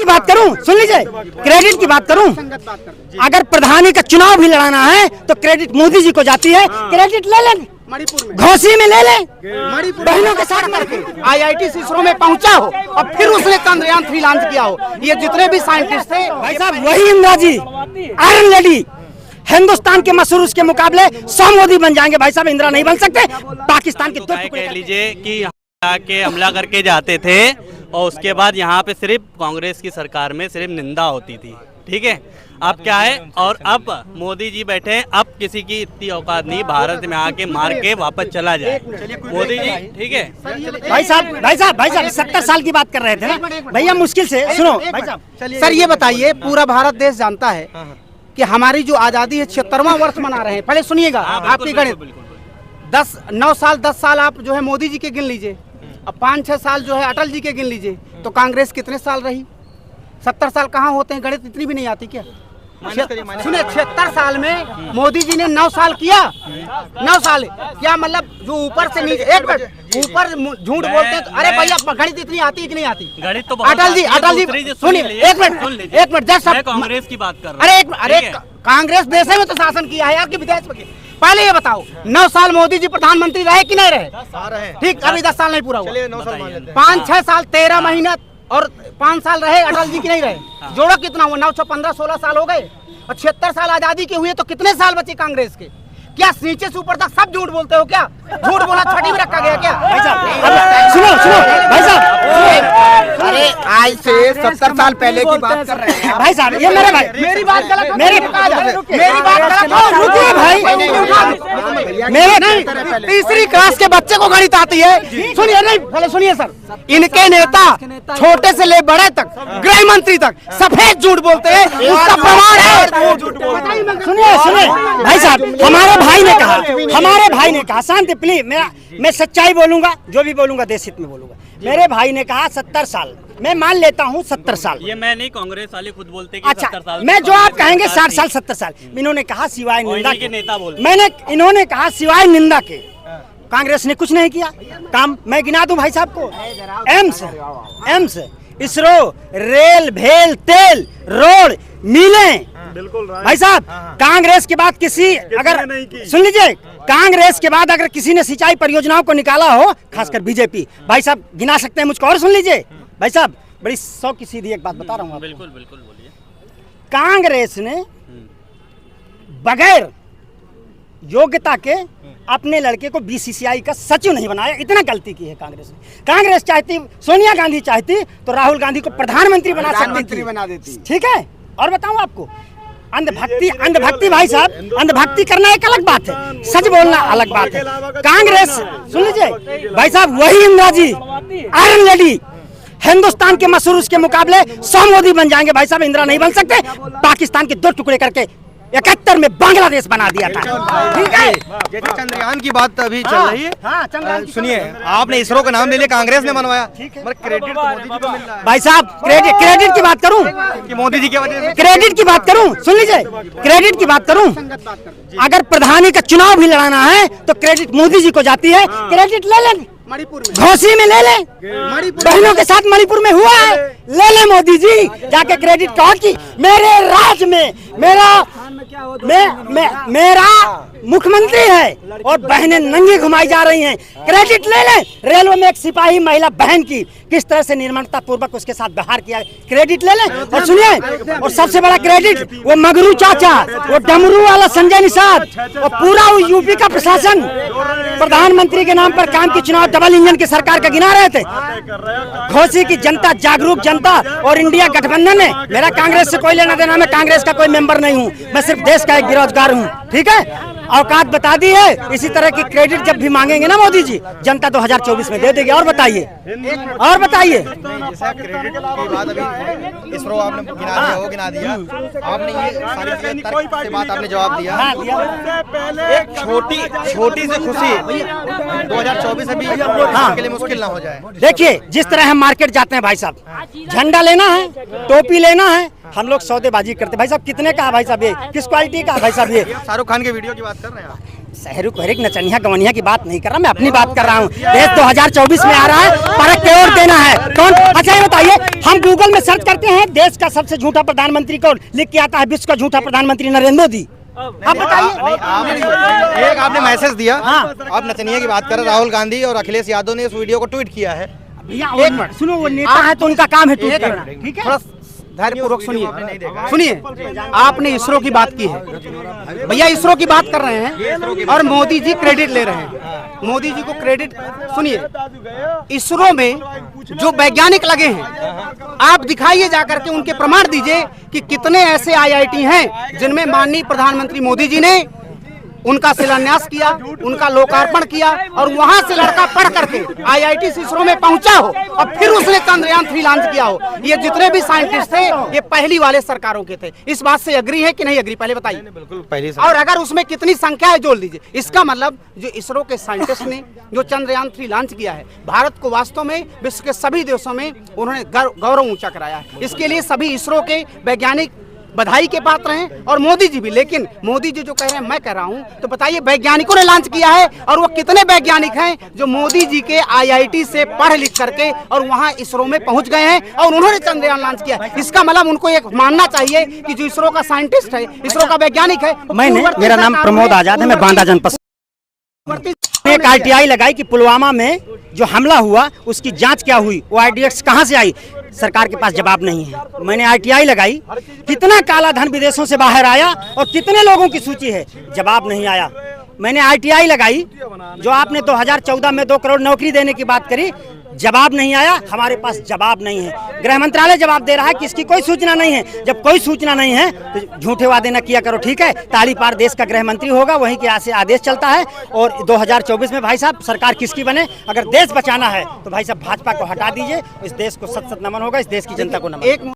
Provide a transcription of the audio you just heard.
बात करूं, सुन लीजिए, क्रेडिट की बात करूं, अगर प्रधानी का चुनाव भी लड़ाना है तो क्रेडिट मोदी जी को जाती है। क्रेडिट ले लें, मणिपुर में घोसी में ले लें, बहनों के साथ IIT इसरो में पहुंचा हो और फिर उसने चंद्रयान 3 लॉन्च किया हो। ये जितने भी साइंटिस्ट थे भाई साहब, वही इंदिरा जी आयरन लेडी, हिंदुस्तान के मशहूर उसके मुकाबले 100 मोदी बन जाएंगे भाई साहब, इंदिरा नहीं बन सकते। पाकिस्तान के 2 टुकड़े कह लीजिए कि आके हमला करके जाते थे और उसके बाद यहाँ पे सिर्फ कांग्रेस की सरकार में सिर्फ निंदा होती थी, ठीक है। अब क्या है, और अब मोदी जी बैठे हैं, अब किसी की इतनी औकात नहीं भारत में आके मार के वापस चला जाए मोदी जी, ठीक है। भाई साहब 70 साल की बात कर रहे थे ना भैया, मुश्किल से सुनो भाई साहब। सर ये बताइए, पूरा भारत देश जानता है कि हमारी जो आजादी है 76वां वर्ष मना रहे हैं। पहले सुनिएगा, आपकी गणित 9 साल आप जो है मोदी जी के गिन लीजिए, अब 5-6 साल जो है अटल जी के गिन लीजिए, तो कांग्रेस कितने साल रही? 70 साल कहाँ होते हैं? गणित इतनी भी नहीं आती क्या? सुने, 76 साल में मोदी जी ने 9 साल किया, 9 साल क्या मतलब? जो ऊपर से नीचे, एक मिनट, ऊपर झूठ बोलते हैं तो, अरे भैया गणित इतनी आती है कि नहीं आती? गणित तो अटल जी सुनिए, एक मिनट जस्ट, कांग्रेस की बात कर रहा हूं। अरे कांग्रेस देश में तो शासन किया है यार, कि विदेश में। पहले ये बताओ, 9 साल मोदी जी प्रधानमंत्री रहे कि नहीं रहे? ठीक, अभी 10 साल नहीं पूरा हुआ। 5-6 साल 13 महीना और 5 साल रहे अटल जी की नहीं रहे, जोड़ो कितना हुआ? 9 15 16 साल हो गए, और 76 साल आजादी के हुए तो कितने साल बचे कांग्रेस के? क्या नीचे से ऊपर तक सब झूठ बोलते हो क्या? झूठ बोला छठी में रखा गया क्या? भाई साहब सुनो भाई साहब, अरे आज से 70 साल पहले की बात कर रहे हैं भाई साहब। ये मेरे भाई, मेरी बात गलत, मेरी बात गलत, रुकिए भाई, मेरे तीसरी क्लास के बच्चे को गणित आती है। सुनिए, नहीं पहले सुनिए सर, इनके नेता छोटे से ले बड़े तक, गृह मंत्री तक सफेद झूठ बोलते हैं, उसका प्रमाण है। सुनिए भाई साहब, हमारे भाई ने कहा शांति प्लीज, मैं सच्चाई बोलूंगा, जो भी बोलूंगा देश हित में बोलूंगा। मेरे भाई ने कहा 70 साल, मैं मान लेता हूँ 70 साल। ये मैं नहीं, कांग्रेस वाले खुद बोलते कि अच्छा, 70 साल। मैं जो आप कहेंगे 60 साल 70 साल, इन्होंने कहा सिवाय निंदा के, नेता बोलते, इन्होंने कहा सिवाय निंदा के कांग्रेस ने कुछ नहीं किया काम। मैं गिना दूं भाई साहब को, एम्स, इसरो, रेल, भेल, तेल, रोड, मिलें, बिल्कुल भाई साहब। कांग्रेस के बाद किसी, अगर सुन लीजिए, कांग्रेस के बाद अगर किसी ने सिंचाई परियोजनाओं को निकाला हो, खासकर बीजेपी, भाई साहब गिना सकते हैं मुझको। और सुन लीजिए भाई साहब, बड़ी 100 की सीधी एक बात बता रहा हूँ। बिल्कुल बोलिए। कांग्रेस ने बगैर योग्यता के अपने लड़के को BCCI का सचिव नहीं बनाया, इतना गलती की है कांग्रेस ने। कांग्रेस चाहती, सोनिया गांधी चाहती तो राहुल गांधी को प्रधानमंत्री बना देती, ठीक है। और बताऊं आपको, अंधभक्ति भाई साहब, अंधभक्ति करना एक अलग बात है, सच बोलना अलग बात है। कांग्रेस, सुन लीजिए भाई साहब, वही इंदिरा जी आयरन लेडी, हिंदुस्तान के मशहूर उसके मुकाबले 100 मोदी बन जाएंगे भाई साहब, इंदिरा नहीं बन सकते। पाकिस्तान के 2 टुकड़े करके 71 में बांग्लादेश बना दिया था, ठीक है। जैसे चंद्रयान की बात अभी चल रही है, हाँ, सुनिए, आपने इसरो का नाम ले लिया, कांग्रेस ने बनवाया, मगर क्रेडिट तो मोदी जी को मिल रहा है। भाई साहब, क्रेडिट की बात करूं कि मोदी जी की वजह से, क्रेडिट की बात करूं, सुन लीजिए, क्रेडिट की बात करूं, अगर प्रधानी का चुनाव भी लड़ाना है तो क्रेडिट मोदी जी को जाती है। क्रेडिट ले लें, मणिपुर में घोसी में ले लें, बहनों के साथ मणिपुर में हुआ है, ले ले मोदी जी जाके क्रेडिट कहो कि मेरे राज में मेरा मुख्यमंत्री है और बहनें नंगी घुमाई जा रही हैं। क्रेडिट ले ले, रेलवे में एक सिपाही महिला बहन की किस तरह से निर्ममता पूर्वक उसके साथ व्यवहार किया, क्रेडिट ले लें। और सुनिए, और सबसे बड़ा क्रेडिट वो मगरू चाचा, वो डमरू वाला संजय निषाद और पूरा यूपी का प्रशासन प्रधानमंत्री के नाम पर काम की चुनाव डबल इंजन की सरकार का गिना रहे थे। घोसी की जनता, जागरूक जनता और इंडिया गठबंधन है। मेरा कांग्रेस से कोई लेना देना, मैं कांग्रेस का कोई मेंबर नहीं हूँ, मैं सिर्फ देश का एक बेरोजगार हूँ, ठीक है। औकात बता दी है, इसी तरह की क्रेडिट जब भी मांगेंगे ना मोदी जी, जनता 2024 में दे देगी। और बताइए, और बताइए। जैसा क्रेडिट की बात अभी इसरो आपने गिना दिया, वो गिना दिया, आपने ये सारी चीजें तर्क से बात आपने जवाब दिया। एक छोटी सी खुशी 2024 अभी के लिए मुश्किल ना हो जाए। देखिए, जिस तरह हम मार्केट जाते हैं भाई साहब, झंडा लेना है, टोपी लेना है, हम लोग सौदेबाजी करते हैं भाई साहब। कितने का है भाई साहब, ये किस क्वालिटी का है भाई साहब? ये शाहरुख खान के वीडियो की बात कर रहे हैं आप? शहरों को हरेक नचनिया गवनिया की बात नहीं कर रहा, मैं अपनी बात कर रहा हूँ। देश 2024 में आ रहा है, परख के और देना है कौन। अच्छा ये बताइए, हम गूगल में सर्च करते हैं देश का सबसे झूठा प्रधानमंत्री कौन, लिख के आता है विश्व का झूठा प्रधानमंत्री नरेंद्र मोदी। आप बताइए। एक आपने मैसेज दिया, हाँ। आप नचनिया की बात कर रहे हैं, राहुल गांधी और अखिलेश यादव ने इस वीडियो को ट्वीट किया है। भैया एक मिनट सुनो, वो नेता है तो उनका काम है ट्वीट करना, ठीक है। थोड़ा धैर्यपूर्वक सुनिए। आपने इसरो की बात की है, भैया इसरो की बात कर रहे हैं और मोदी जी क्रेडिट ले रहे हैं। मोदी जी को क्रेडिट सुनिए, इसरो में जो वैज्ञानिक लगे हैं आप दिखाइए जाकर के, उनके प्रमाण दीजिए कि कितने ऐसे आईआईटी हैं जिनमें माननीय प्रधानमंत्री मोदी जी ने उनका शिलान्यास किया, उनका लोकार्पण किया और वहां से लड़का पढ़ करके आईआईटी इसरो में पहुंचा हो और फिर उसने चंद्रयान 3 लॉन्च किया हो। ये जितने भी साइंटिस्ट थे ये पहली वाले सरकारों के थे। इस बात से एग्री है कि नहीं एग्री, पहले बताइए। बिल्कुल पहली और अगर उसमें कितनी संख्या है जोड़ लीजिए। इसका मतलब जो इसरो के साइंटिस्ट ने जो चंद्रयान 3 लॉन्च किया है, भारत को वास्तव में विश्व के सभी देशों में उन्होंने गौरव ऊंचा कराया है। इसके लिए सभी इसरो के वैज्ञानिक बधाई के पात्र हैं और मोदी जी भी। लेकिन मोदी जी जो कह रहे हैं मैं कह रहा हूं, तो बताइए वैज्ञानिकों ने लॉन्च किया है और वो कितने वैज्ञानिक हैं जो मोदी जी के आईआईटी से पढ़ लिख करके और वहां इसरो में पहुंच गए हैं और उन्होंने चंद्रयान लॉन्च किया। इसका मतलब उनको एक मानना चाहिए कि जो इसरो का साइंटिस्ट है, इसरो का वैज्ञानिक है। मेरा नाम प्रमोद आजाद है, मैं बांदा जनपद एक आरटीआई लगाई कि पुलवामा में जो हमला हुआ उसकी जांच क्या हुई, वो आईडीएक्स कहां से आई, सरकार के पास जवाब नहीं है। मैंने आरटीआई लगाई, कितना काला धन विदेशों से बाहर आया और कितने लोगों की सूची है, जवाब नहीं आया। मैंने आईटीआई लगाई, जो आपने 2014 में 2 करोड़ नौकरी देने की बात करी, जवाब नहीं आया, हमारे पास जवाब नहीं है। गृह मंत्रालय जवाब दे रहा है कि इसकी कोई सूचना नहीं है। जब कोई सूचना नहीं है तो झूठे वादे न किया करो, ठीक है। ताली पार देश का गृह मंत्री होगा, वहीं के यहाँ से आदेश चलता है। और 2024 में भाई साहब सरकार किसकी बने, अगर देश बचाना है तो भाई साहब भाजपा को हटा दीजिए। इस देश को सत सत नमन होगा, इस देश की जनता को नमन।